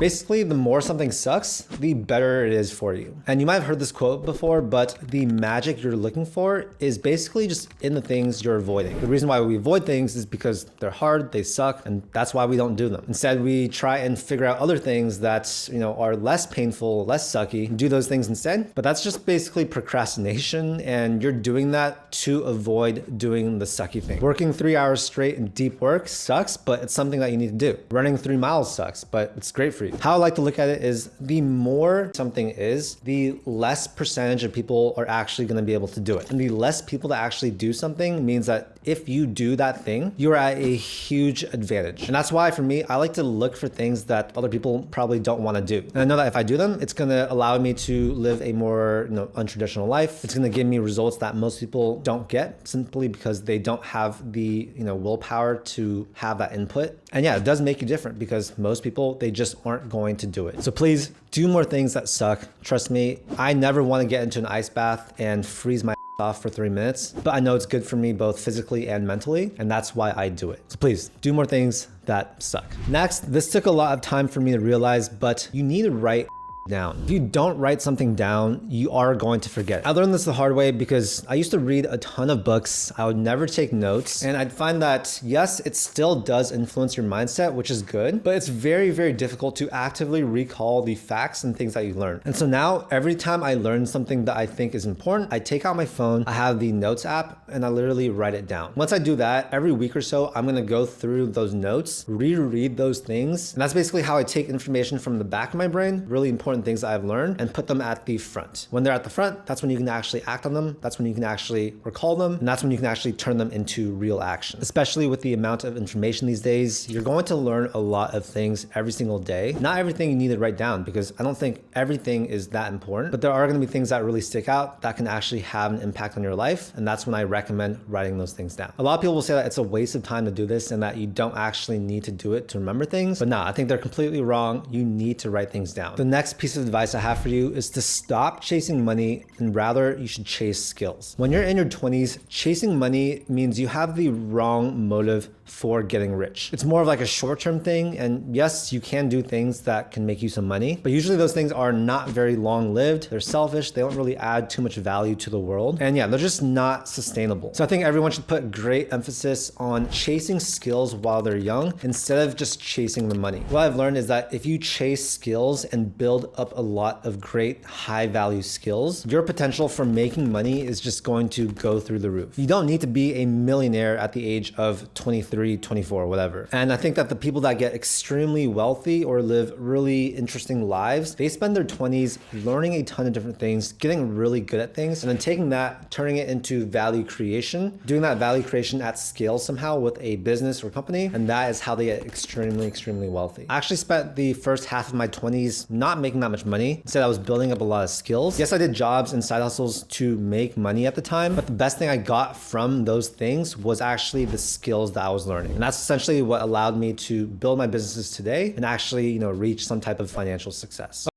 Basically, the more something sucks, the better it is for you. And you might have heard this quote before, but the magic you're looking for is basically just in the things you're avoiding. The reason why we avoid things is because they're hard, they suck, and that's why we don't do them. Instead, we try and figure out other things that, are less painful, less sucky, do those things instead. But that's just basically procrastination, and you're doing that to avoid doing the sucky thing. Working 3 hours straight in deep work sucks, but it's something that you need to do. Running 3 miles sucks, but it's great for you. How I like to look at it is the more something is, the less percentage of people are actually going to be able to do it. And the less people that actually do something means that if you do that thing, you're at a huge advantage. And that's why for me, I like to look for things that other people probably don't want to do. And I know that if I do them, it's going to allow me to live a more untraditional life. It's going to give me results that most people don't get simply because they don't have the willpower to have that input. And yeah, it does make you different because most people, they just aren't going to do it. So please do more things that suck. Trust me, I never want to get into an ice bath and freeze my off for 3 minutes, but I know it's good for me both physically and mentally, and that's why I do it. So please do more things that suck. Next, this took a lot of time for me to realize, but you need to write down. If you don't write something down, you are going to forget. I learned this the hard way because I used to read a ton of books. I would never take notes, and I'd find that yes, it still does influence your mindset, which is good, but it's very, very difficult to actively recall the facts and things that you learn. And so now every time I learn something that I think is important, I take out my phone, I have the notes app, and I literally write it down. Once I do that, every week or so, I'm gonna go through those notes, reread those things. And that's basically how I take information from the back of my brain, really important things that I've learned, and put them at the front. When they're at the front, that's when you can actually act on them. That's when you can actually recall them. And that's when you can actually turn them into real action. Especially with the amount of information these days, you're going to learn a lot of things every single day. Not everything you need to write down because I don't think everything is that important, but there are going to be things that really stick out that can actually have an impact on your life. And that's when I recommend writing those things down. A lot of people will say that it's a waste of time to do this and that you don't actually need to do it to remember things, but no, I think they're completely wrong. You need to write things down. The next piece of advice I have for you is to stop chasing money and rather you should chase skills. When you're in your 20s, chasing money means you have the wrong motive for getting rich. It's more of like a short-term thing, and yes, you can do things that can make you some money, but usually those things are not very long-lived. They're selfish. They don't really add too much value to the world, and yeah, they're just not sustainable. So I think everyone should put great emphasis on chasing skills while they're young instead of just chasing the money. What I've learned is that if you chase skills and build up a lot of great high-value skills, your potential for making money is just going to go through the roof. You don't need to be a millionaire at the age of 23, 24, whatever. And I think that the people that get extremely wealthy or live really interesting lives, they spend their 20s learning a ton of different things, getting really good at things, and then taking that, turning it into value creation, doing that value creation at scale somehow with a business or company, and that is how they get extremely, extremely wealthy. I actually spent the first half of my 20s not making that much money. Instead, I was building up a lot of skills. Yes, I did jobs and side hustles to make money at the time, but the best thing I got from those things was actually the skills that I was learning. And that's essentially what allowed me to build my businesses today and actually, reach some type of financial success.